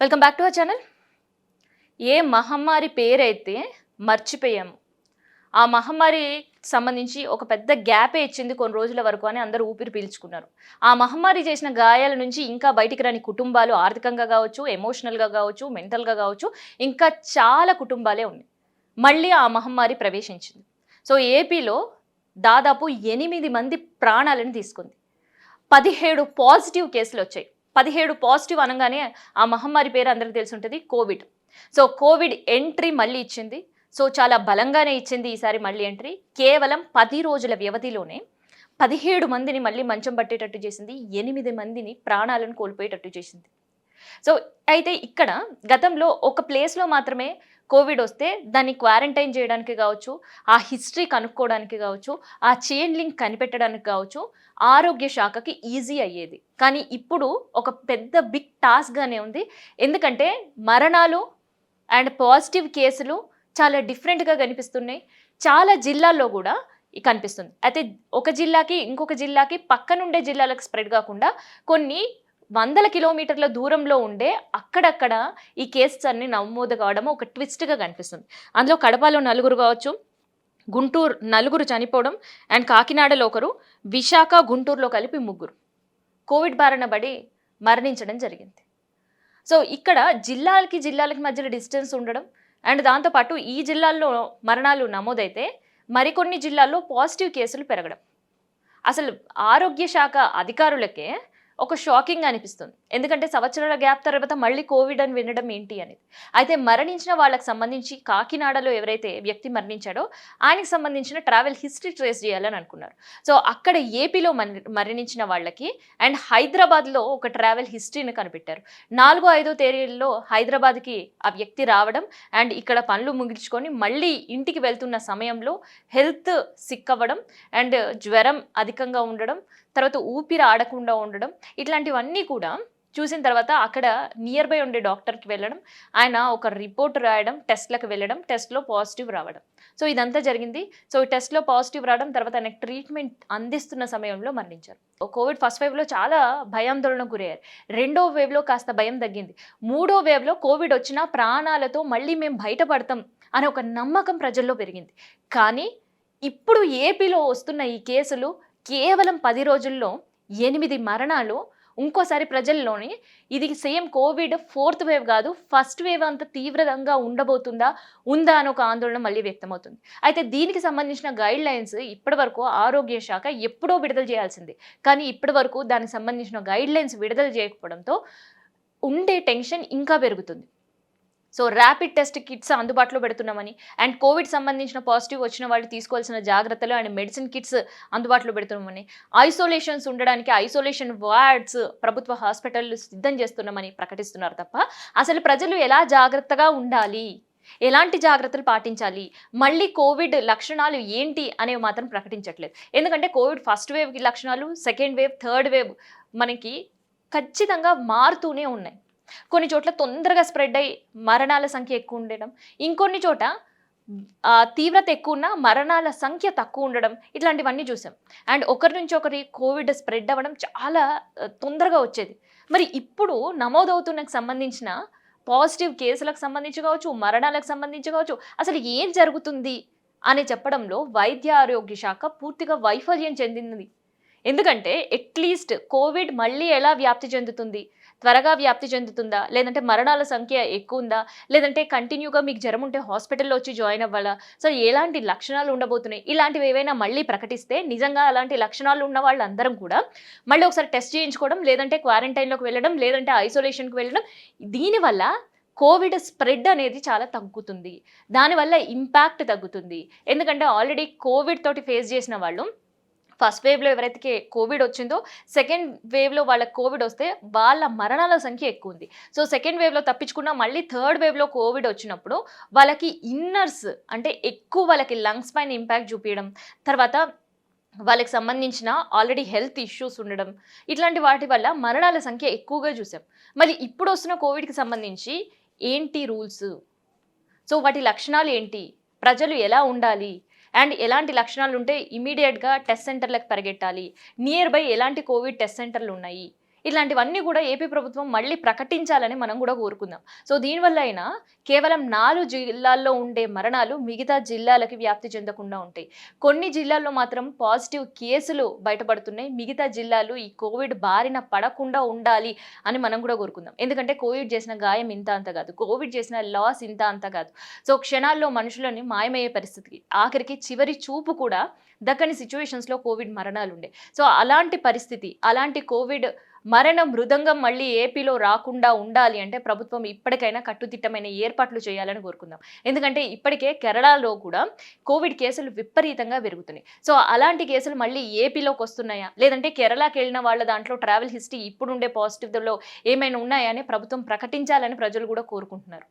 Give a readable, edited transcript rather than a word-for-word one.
Welcome back to our channel. ఏ మహమ్మారి పేరైతే మర్చిపోయాము, ఆ మహమ్మారి సంబంధించి ఒక పెద్ద గ్యాపే ఇచ్చింది కొన్ని రోజుల వరకు అని అందరూ ఊపిరి పీల్చుకున్నారు. ఆ మహమ్మారి చేసిన గాయాల నుంచి ఇంకా బయటికి రాని కుటుంబాలు ఆర్థికంగా కావచ్చు, ఎమోషనల్గా కావచ్చు, మెంటల్గా కావచ్చు, ఇంకా చాలా కుటుంబాలే ఉన్నాయి. మళ్ళీ ఆ మహమ్మారి ప్రవేశించింది. సో ఏపీలో దాదాపు 8 మంది ప్రాణాలను తీసుకుంది. 17 పాజిటివ్ కేసులు వచ్చాయి. 17 పాజిటివ్ అనగానే ఆ మహమ్మారి పేరు అందరికీ తెలిసి ఉంటుంది, కోవిడ్. సో కోవిడ్ ఎంట్రీ మళ్ళీ ఇచ్చింది. సో చాలా బలంగానే ఇచ్చింది ఈసారి మళ్ళీ ఎంట్రీ. కేవలం 10 రోజుల వ్యవధిలోనే 17 మందిని మళ్ళీ మంచం పట్టేటట్టు చేసింది. 8 మందిని ప్రాణాలను కోల్పోయేటట్టు చేసింది. సో అయితే ఇక్కడ గతంలో ఒక ప్లేస్లో మాత్రమే కోవిడ్ వస్తే దాన్ని క్వారంటైన్ చేయడానికి కావచ్చు, ఆ హిస్టరీ కనుక్కోవడానికి కావచ్చు, ఆ చైన్ లింక్ కనిపెట్టడానికి కావచ్చు, ఆరోగ్య శాఖకి ఈజీ అయ్యేది. కానీ ఇప్పుడు ఒక పెద్ద బిగ్ టాస్క్గానే ఉంది. ఎందుకంటే మరణాలు అండ్ పాజిటివ్ కేసులు చాలా డిఫరెంట్గా కనిపిస్తున్నాయి. చాలా జిల్లాల్లో కూడా కనిపిస్తుంది. అయితే ఒక జిల్లాకి ఇంకొక జిల్లాకి పక్కనుండే జిల్లాలకు స్ప్రెడ్ కాకుండా కొన్ని వందల కిలోమీటర్ల దూరంలో ఉండే అక్కడక్కడ ఈ కేసెస్ అన్ని నమోదు కావడం ఒక ట్విస్ట్గా కనిపిస్తుంది. అందులో కడపలో 4 కావచ్చు, గుంటూరు 4 చనిపోవడం, అండ్ కాకినాడలో 1, విశాఖ గుంటూరులో కలిపి 3 కోవిడ్ బారిన పడి మరణించడం జరిగింది. సో ఇక్కడ జిల్లాలకి మధ్యలో డిస్టెన్స్ ఉండడం, అండ్ దాంతోపాటు ఈ జిల్లాల్లో మరణాలు నమోదైతే మరికొన్ని జిల్లాల్లో పాజిటివ్ కేసులు పెరగడం అసలు ఆరోగ్య శాఖ అధికారులకే ఒక షాకింగ్ అనిపిస్తుంది. ఎందుకంటే సంవత్సరాల గ్యాప్ తర్వాత మళ్ళీ కోవిడ్ అని వినడం ఏంటి అనేది. అయితే మరణించిన వాళ్ళకి సంబంధించి కాకినాడలో ఎవరైతే వ్యక్తి మరణించాడో ఆయనకి సంబంధించిన ట్రావెల్ హిస్టరీ ట్రేస్ చేయాలని అనుకున్నారు. సో అక్కడ ఏపీలో మరణించిన వాళ్ళకి అండ్ హైదరాబాద్లో ఒక ట్రావెల్ హిస్టరీని కనిపెట్టారు. 4, 5 తేదీల్లో హైదరాబాద్కి ఆ వ్యక్తి రావడం అండ్ ఇక్కడ పనులు ముగించుకొని మళ్ళీ ఇంటికి వెళ్తున్న సమయంలో హెల్త్ సిక్ అవ్వడం అండ్ జ్వరం అధికంగా ఉండడం, తర్వాత ఊపిరి ఆడకుండా ఉండడం, ఇట్లాంటివన్నీ కూడా చూసిన తర్వాత అక్కడ నియర్ బై ఉండే డాక్టర్కి వెళ్ళడం, ఆయన ఒక రిపోర్ట్ రాయడం, టెస్ట్లకు వెళ్ళడం, టెస్ట్లో పాజిటివ్ రావడం. సో ఇదంతా జరిగింది. సో ఈ టెస్ట్లో పాజిటివ్ రావడం తర్వాత ఆయనకు ట్రీట్మెంట్ అందిస్తున్న సమయంలో మరణించారు. కోవిడ్ ఫస్ట్ వేవ్లో చాలా భయాందోళనకు గురయ్యారు. 2వ వేవ్లో కాస్త భయం తగ్గింది. 3వ వేవ్లో కోవిడ్ వచ్చినా ప్రాణాలతో మళ్ళీ మేము బయటపడతాం అనే ఒక నమ్మకం ప్రజల్లో పెరిగింది. కానీ ఇప్పుడు ఏపీలో వస్తున్న ఈ కేసులు కేవలం 10 రోజుల్లో 8 మరణాలు. ఇంకోసారి ప్రజల్లోని ఇది సేమ్ కోవిడ్ 4th వేవ్ కాదు, ఫస్ట్ వేవ్ అంత తీవ్రంగా ఉందా అని ఒక ఆందోళన మళ్ళీ వ్యక్తమవుతుంది. అయితే దీనికి సంబంధించిన గైడ్ లైన్స్ ఇప్పటి వరకు ఆరోగ్య శాఖ ఎప్పుడో విడుదల చేయాల్సింది. కానీ ఇప్పటి వరకు దానికి సంబంధించిన గైడ్ లైన్స్ విడుదల చేయకపోవడంతో ఉండే టెన్షన్ ఇంకా పెరుగుతుంది. సో ర్యాపిడ్ టెస్ట్ కిట్స్ అందుబాటులో పెడుతున్నామని అండ్ కోవిడ్ సంబంధించిన పాజిటివ్ వచ్చిన వాళ్ళు తీసుకోవాల్సిన జాగ్రత్తలు అండ్ మెడిసిన్ కిట్స్ అందుబాటులో పెడుతున్నామని, ఐసోలేషన్స్ ఉండడానికి ఐసోలేషన్ వార్డ్స్ ప్రభుత్వ హాస్పిటల్ సిద్ధం చేస్తున్నామని ప్రకటిస్తున్నారు తప్ప అసలు ప్రజలు ఎలా జాగ్రత్తగా ఉండాలి, ఎలాంటి జాగ్రత్తలు పాటించాలి, మళ్ళీ కోవిడ్ లక్షణాలు ఏంటి అనేవి మాత్రం ప్రకటించట్లేదు. ఎందుకంటే కోవిడ్ ఫస్ట్ వేవ్కి లక్షణాలు, సెకండ్ వేవ్, థర్డ్ వేవ్ మనకి ఖచ్చితంగా మారుతూనే ఉన్నాయి. కొన్ని చోట్ల తొందరగా స్ప్రెడ్ అయ్యి మరణాల సంఖ్య ఎక్కువ ఉండడం, ఇంకొన్ని చోట తీవ్రత ఎక్కువ ఉన్న మరణాల సంఖ్య తక్కువ ఉండడం, ఇట్లాంటివన్నీ చూసాం. అండ్ ఒకరి నుంచి ఒకరి కోవిడ్ స్ప్రెడ్ అవ్వడం చాలా తొందరగా వచ్చేది. మరి ఇప్పుడు నమోదవుతున్నకు సంబంధించిన పాజిటివ్ కేసులకు సంబంధించి కావచ్చు, మరణాలకు సంబంధించి కావచ్చు, అసలు ఏం జరుగుతుంది అని చెప్పడంలో వైద్య ఆరోగ్య శాఖ పూర్తిగా వైఫల్యం చెందింది. ఎందుకంటే అట్లీస్ట్ కోవిడ్ మళ్ళీ ఎలా వ్యాప్తి చెందుతుంది, త్వరగా వ్యాప్తి చెందుతుందా, లేదంటే మరణాల సంఖ్య ఎక్కువ ఉందా, లేదంటే కంటిన్యూగా మీకు జ్వరం ఉంటే హాస్పిటల్లో వచ్చి జాయిన్ అవ్వాలా, సో ఎలాంటి లక్షణాలు ఉండబోతున్నాయి, ఇలాంటివి ఏవైనా మళ్ళీ ప్రకటిస్తే నిజంగా అలాంటి లక్షణాలు ఉన్న వాళ్ళందరం కూడా మళ్ళీ ఒకసారి టెస్ట్ చేయించుకోవడం, లేదంటే క్వారంటైన్లోకి వెళ్ళడం, లేదంటే ఐసోలేషన్కి వెళ్ళడం. దీనివల్ల కోవిడ్ స్ప్రెడ్ అనేది చాలా తగ్గుతుంది, దానివల్ల ఇంపాక్ట్ తగ్గుతుంది. ఎందుకంటే ఆల్రెడీ కోవిడ్ తోటి ఫేస్ చేసిన వాళ్ళు ఫస్ట్ వేవ్లో ఎవరైతే కోవిడ్ వచ్చిందో సెకండ్ వేవ్లో వాళ్ళకి కోవిడ్ వస్తే వాళ్ళ మరణాల సంఖ్య ఎక్కువ ఉంది. సో సెకండ్ వేవ్లో తప్పించుకున్న మళ్ళీ థర్డ్ వేవ్లో కోవిడ్ వచ్చినప్పుడు వాళ్ళకి ఇన్నర్స్ అంటే ఎక్కువ వాళ్ళకి లంగ్స్ పైన ఇంపాక్ట్ చూపించడం, తర్వాత వాళ్ళకి సంబంధించిన ఆల్రెడీ హెల్త్ ఇష్యూస్ ఉండడం, ఇట్లాంటి వాటి వల్ల మరణాల సంఖ్య ఎక్కువగా చూసాం. మళ్ళీ ఇప్పుడు వస్తున్న కోవిడ్కి సంబంధించి ఏంటి రూల్స్, సో వాటి లక్షణాలు ఏంటి, ప్రజలు ఎలా ఉండాలి అండ్ ఎలాంటి లక్షణాలు ఉంటే ఇమీడియట్గా టెస్ట్ సెంటర్లకు పరిగెట్టాలి, నియర్ బై ఎలాంటి కోవిడ్ టెస్ట్ సెంటర్లు ఉన్నాయి, ఇలాంటివన్నీ కూడా ఏపీ ప్రభుత్వం మళ్ళీ ప్రకటించాలని మనం కూడా కోరుకుందాం. సో దీనివల్ల అయినా కేవలం 4 జిల్లాల్లో ఉండే మరణాలు మిగతా జిల్లాలకి వ్యాప్తి చెందకుండా ఉంటాయి. కొన్ని జిల్లాల్లో మాత్రం పాజిటివ్ కేసులు బయటపడుతున్నాయి. మిగతా జిల్లాలు ఈ కోవిడ్ బారిన పడకుండా ఉండాలి అని మనం కూడా కోరుకుందాం. ఎందుకంటే కోవిడ్ చేసిన గాయం ఇంత అంత కాదు. కోవిడ్ చేసిన లాస్ ఇంత అంత కాదు. సో క్షణాల్లో మనుషులని మాయమయ్యే పరిస్థితికి ఆఖరికి చివరి చూపు కూడా దక్కని సిచ్యువేషన్స్‌లో కోవిడ్ మరణాలుండే. సో అలాంటి పరిస్థితి, అలాంటి కోవిడ్ మరణ మృదంగం మళ్ళీ ఏపీలో రాకుండా ఉండాలి అంటే ప్రభుత్వం ఇప్పటికైనా కట్టుదిట్టమైన ఏర్పాట్లు చేయాలని కోరుకుందాం. ఎందుకంటే ఇప్పటికే కేరళలో కూడా కోవిడ్ కేసులు విపరీతంగా పెరుగుతున్నాయి. సో అలాంటి కేసులు మళ్ళీ ఏపీలోకి వస్తున్నాయా? లేదంటే కేరళకి వెళ్ళిన వాళ్ళ దాంట్లో ట్రావెల్ హిస్టరీ ఇప్పుడుండే పాజిటివ్‌లో ఏమైనా ఉన్నాయా అని ప్రభుత్వం ప్రకటించాలని ప్రజలు కూడా కోరుకుంటున్నారు.